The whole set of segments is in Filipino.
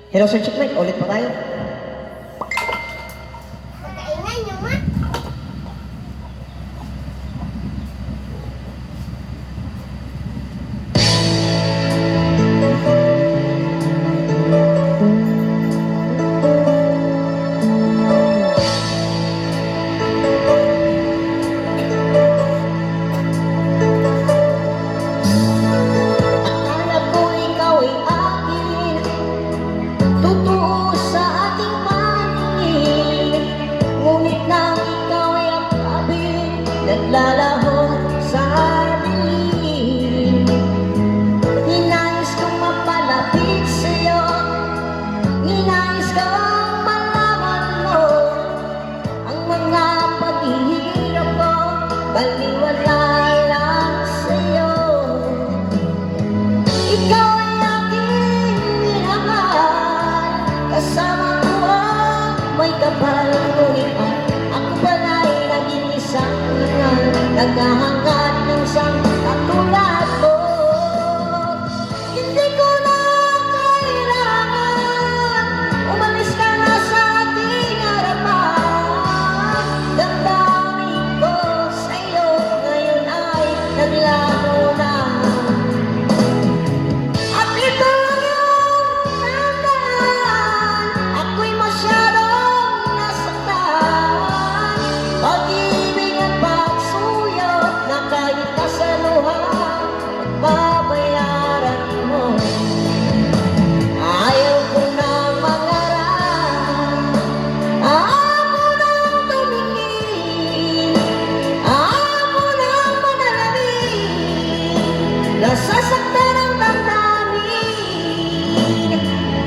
Hello, Sir Chick Mike. Ulit pa tayo. Pagkainan nyo, ma. Akala ko ikaw ay akin, totoo sa ating paningin. Ngunit nang ikaw ay akabin, naglalaho sa dilim. Ninais kong mapalapit sa'yo, ninais kong malaman mo ang mga paghihirap ko, baliwala lang sa'yo. Ikaw ay aking minamahal, kasama ko ang may kapal. Ngunit ako pala'y naging isang naghahangad ng isang katulad mo. Hindi ko na kailangan, umalis ka na sa ating harapan. Damdamin ko sa'yo ngayon ay naglaho na. At ito lang yung tandaan, ako'y masyadong nasaktan. Pag-ibig at pagsuyo na kahit kasaluhan, magbabayaran mo. Ayaw ko na mangarap, ako nang tumingin, ako nang manalangin. Nasasaktan ang damdamin,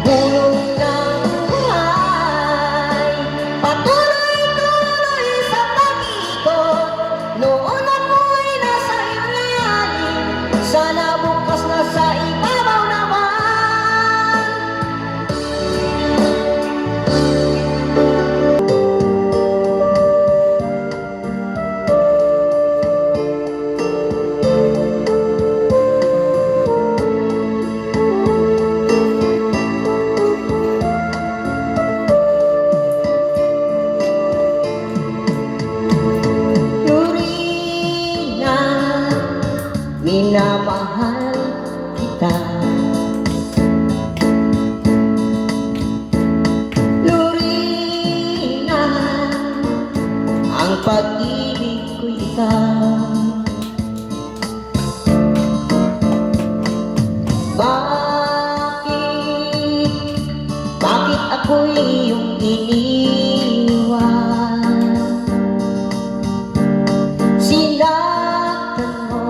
bulong ng buhay. Patuloy-tuloy sa pag-ikot, noon ako'y nasa ilalim, sana bukas na sa ibabaw naman. Lurina, minamahal kita. Lurina, ang pag-ibig ko ikaw. Bakit ako'y iyong iniwan? Sinaktan mo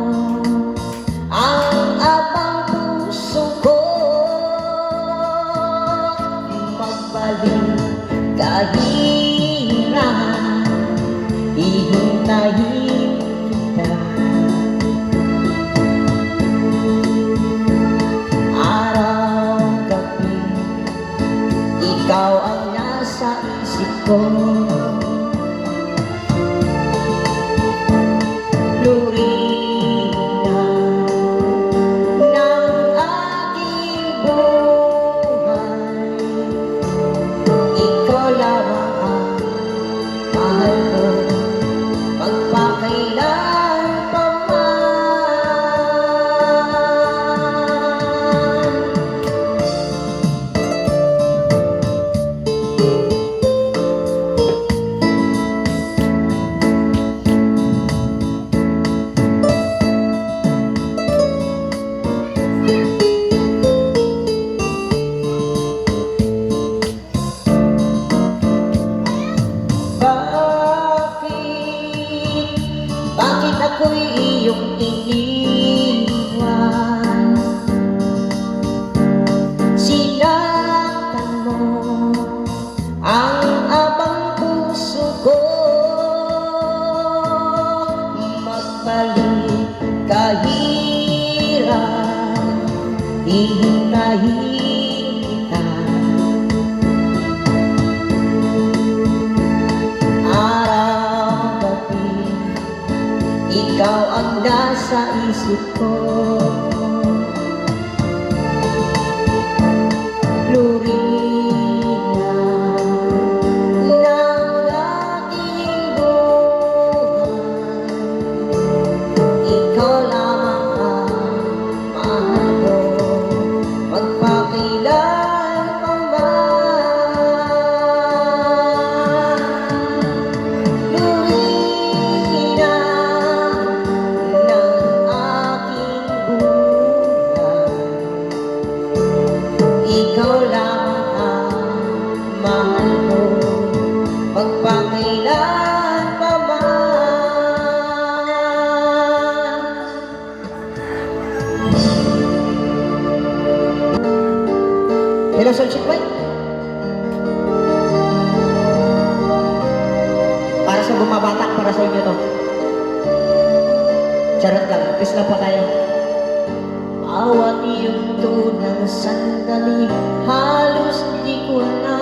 ang abang puso ko. Magbalik kahirap, hihintayin kita. Araw-gabi, ikaw ang nasa isip ko. Lurina ng aking buhay, ikaw lamang ang mahal ko, magpakailan pa man. Bakit ako'y iyong iniwan? Sinaktan mo ang abang puso ko. Magbalik kahirap, hihintayin kita. Araw-gabi, ikaw ang nasa isip ko. Lurina Relationship ba? Para sa bumabata, para sa inyo to. Charot lang, peace lang po tayo. Bawat yugto ng sandali, halos di ko na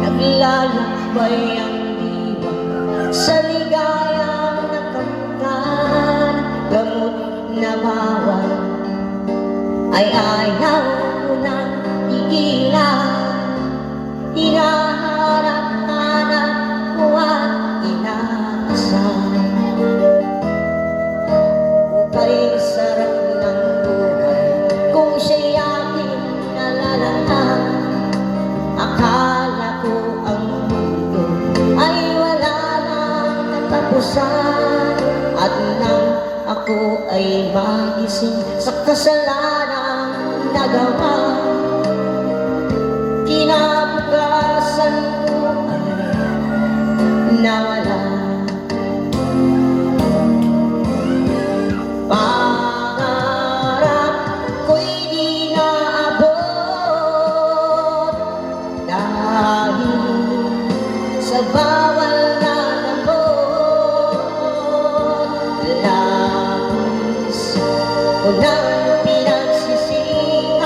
naglalakbay ang diwa sa ligayang nakamtan. Gamot na bawal ay ayaw ko nang igilan. Hinaharap-hanap ko at inaasal. Ukay sarap ng buhay kung siya'y aking nalalaman. Akala ko ang mundo ay wala nang katapusan. At nang ako ay magising sa kasalanang nagawa, kinabukasan ko ay nawala. Pangarap ko'y di naabot dahil sa bawal na lambot. Labis ko nang pinagsisihan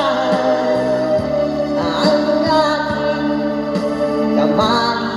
ang aking kamalian.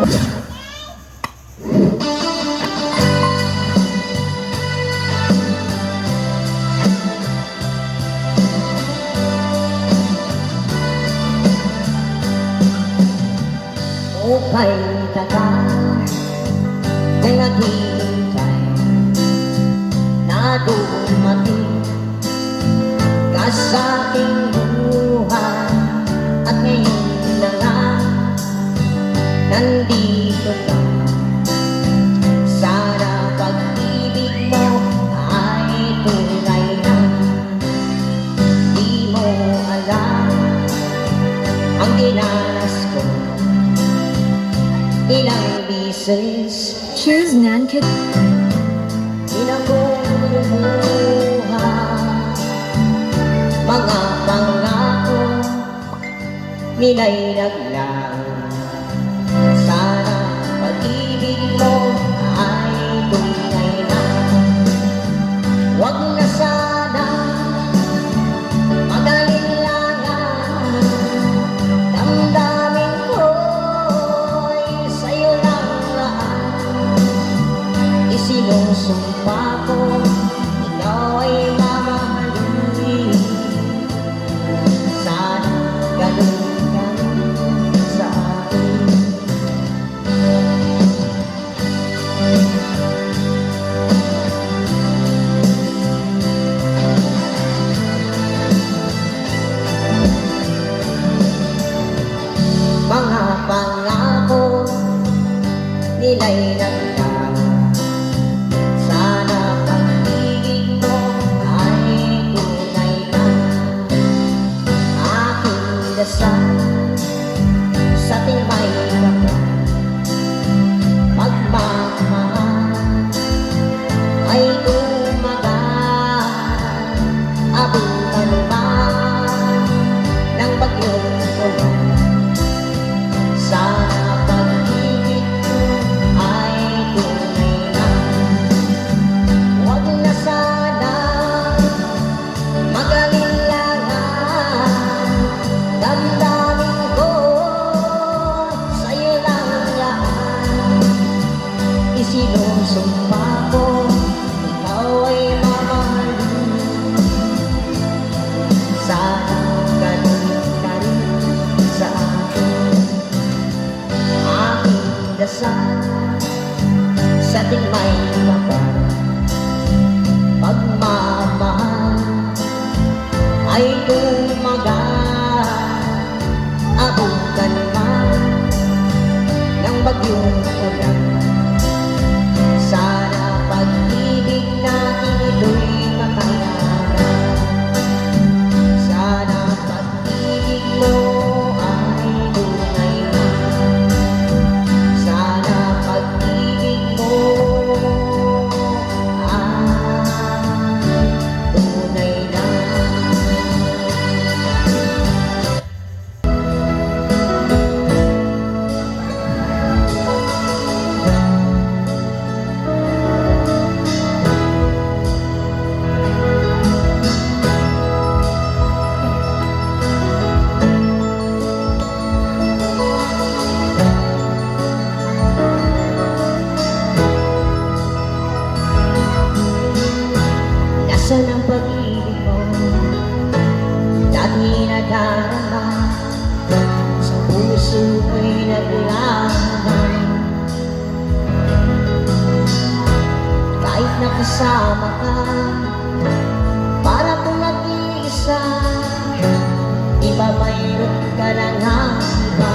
Ukay tagal ng naghihintay na dumating ka sa aking buhay, at ngayon na nga nandito ka. Sana pag-ibig mo ay tunay na. Di mo alam ang dinanas ko, ilang beses Choose Nankit. pinagbubuha mga pangako, nilaylaglang. Sana pag-ibig mo ay tunay na. Huwag na sana mag-alinlangan, damdamin ko'y sa'yo lang laan. Isinusumpa ko, ikaw ay mamahalin. Sana ganun ka sa akin. Mga pangako nila'y nagtang. Sana pag-ibig mo ay tunay na. Aking dasal sa timay kapal, pagmamahal ay tumagal. Abutan man ng bagyong ulan, sana pag-ibig mo ay tunay na. Huwag na sana mag-alinlangan, damdamin ko sa'yo lang laan. Isinusumpa ko, ikaw ay mamahalin. Sana ganun ka rin sa akin. Aking dasal sa timay kapal, pagmamahal ay tumagal. Abutan man ng bagyong ulan, sana pag-ibig natin ito'y makayanan. Sana pag-ibig mo ay tunay na. Sana pag-ibig mo ay tunay na. Nasaan ang pag-ibig mo? Dati nadarama, sa puso ko'y naglaman. Kahit nakasama ka, para kung nag-iisa, iba mayroon ka ng iba.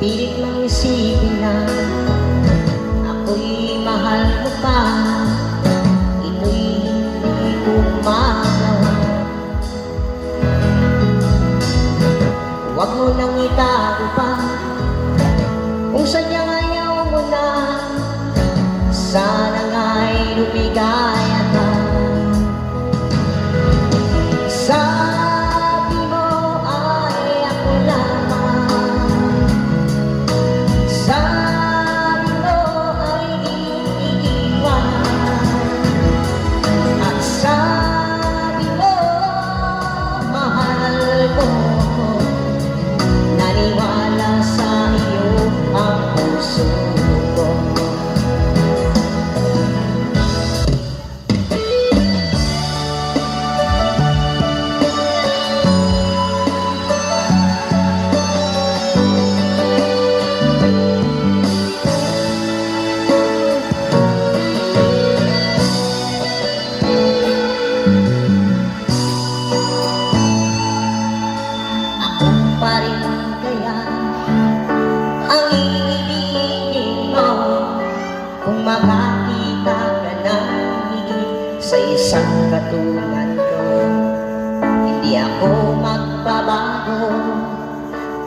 Pilit mong isipin na ako'y mahal mo pa, ito'y hindi ko magawa. Huwag mo nang itago pa, kung sadyang ayaw mo na. Sana nga'y lumigaya ka. Sabi mo ay ako lamang, sabi mo ay iiwan, at sabi mo mahal ko.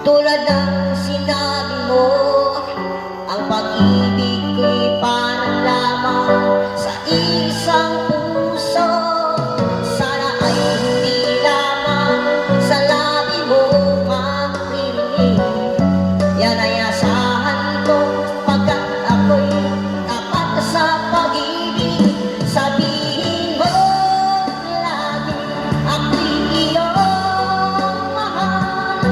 Tulad ng sinabi mo, ang pag-ibig ko'y parang lamang sa isang puso. Sana ay hindi lamang sa labi mo maririnig. Yan ay asahan ko pagkat ako'y tapat sa pag-ibig. Sabihin mo lagi ako'y iyong mahal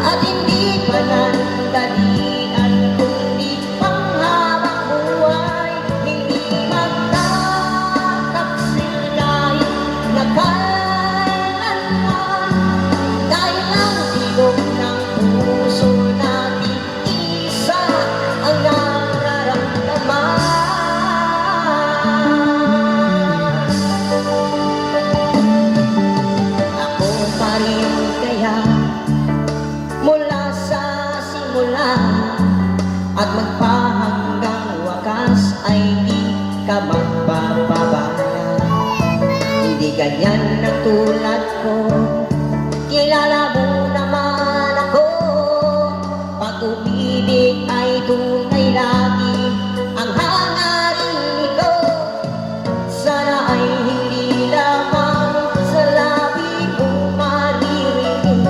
at hindi pa nandalian kundi panghabang buhay. Hindi magtataksil kahit na kailanman, dahil ang tibok ng puso natin isa ang nararamdaman. Ako pa rin kaya mula sa simula at magpahanggang wakas ay di ka magpapabaya. Hindi ganyan ang tulad ko, kilala mo naman ako. Pag umibig ay tunay lagi ang hangarin ko. Sana ay hindi lamang sa labi mo maririnig.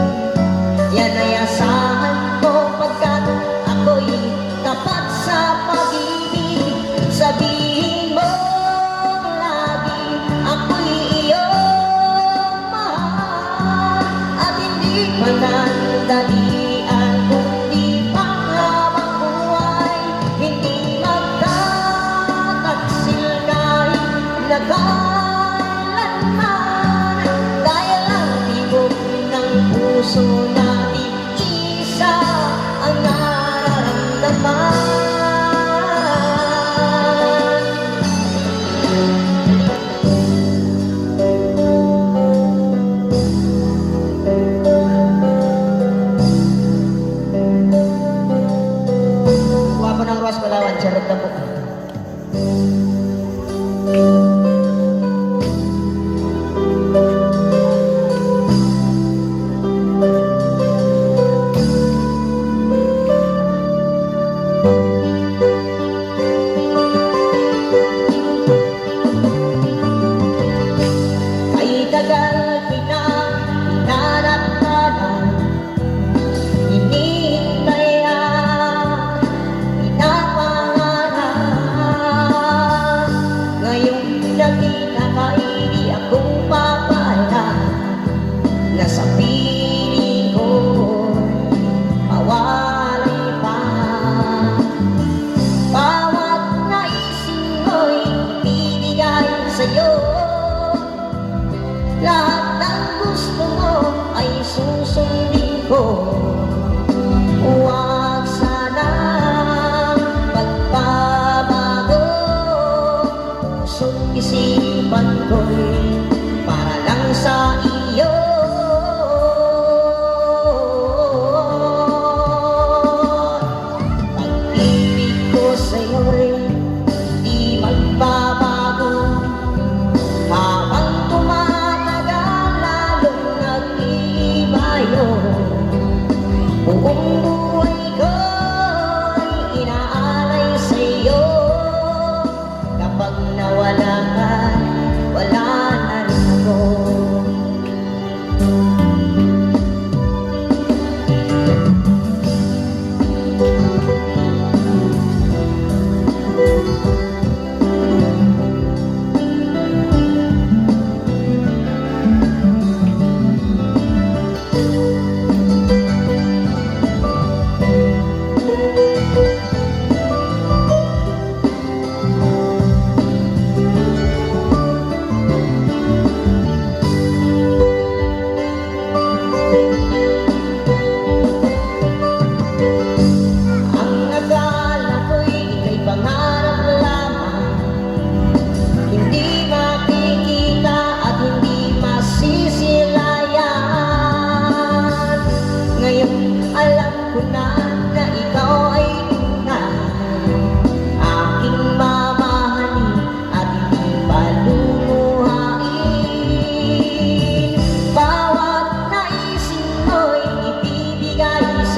Yan ay asahan ko pagkat ako'y tapat sa pag-ibig. Sabihin mo lagi ako'y iyong mahal at hindi panandalian kundi panghabang buhay. Hindi magtataksil kahit na kailanman, dahil ang tibok ng puso natin isa ang nararamdaman. Kuha mo ng Roas Palawan, charot na po. Ay tagal pinangarap-harap, hinihintay at pinapangarap. Ngayong nakita ka, hindi ako papala na sa piling ko'y mawalay pa. Bawat naisin mo'y ibibigay sa'yo. Lahat ng gusto mo ay susundin ko. Huwag sanang magbabago. Pusong isipan ko'y para lang sa iyo. Pag-ibig ko sa'yo'y di magbabago. Habang tumatagal lalong nag-iiba yun. Buong buhay ko'y inaalay sa'yo. Kapag nawala ka, wala na rin ako.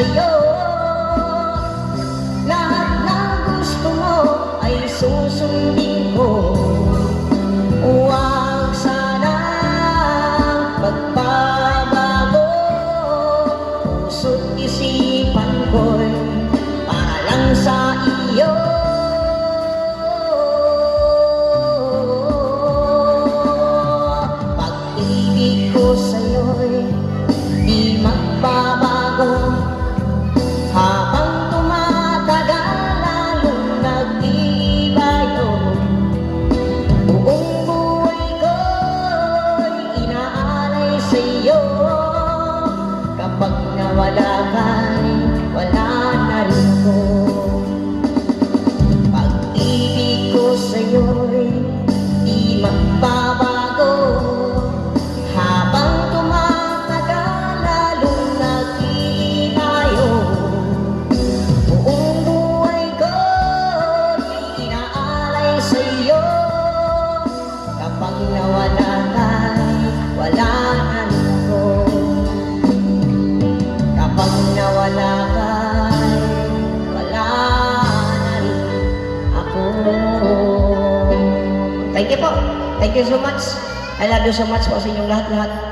sa'yo. Lahat ng gusto mo ay susundin ko. Huwag sanang magbabago. Puso't isipan ko'y para lang sa iyo. Pag-ibig ko sa'yo'y di magbabago. Habang tumatagal lalong nag-iibayo. Buong buhay ko'y inaalay sa'yo. Kapag nawala ka'y wala na rin ko. Pag-ibig ko sa'yo'y di magbabago. Habang tumatagal lalong nag-iibayo. Buong buhay ko'y inaalay sa'yo. Kapag nawala ka'y wala na rin ko. Kapag nawala ka'y wala na rin ako. Thank you po. Thank you so much. I love you so much po sa inyong lahat-lahat.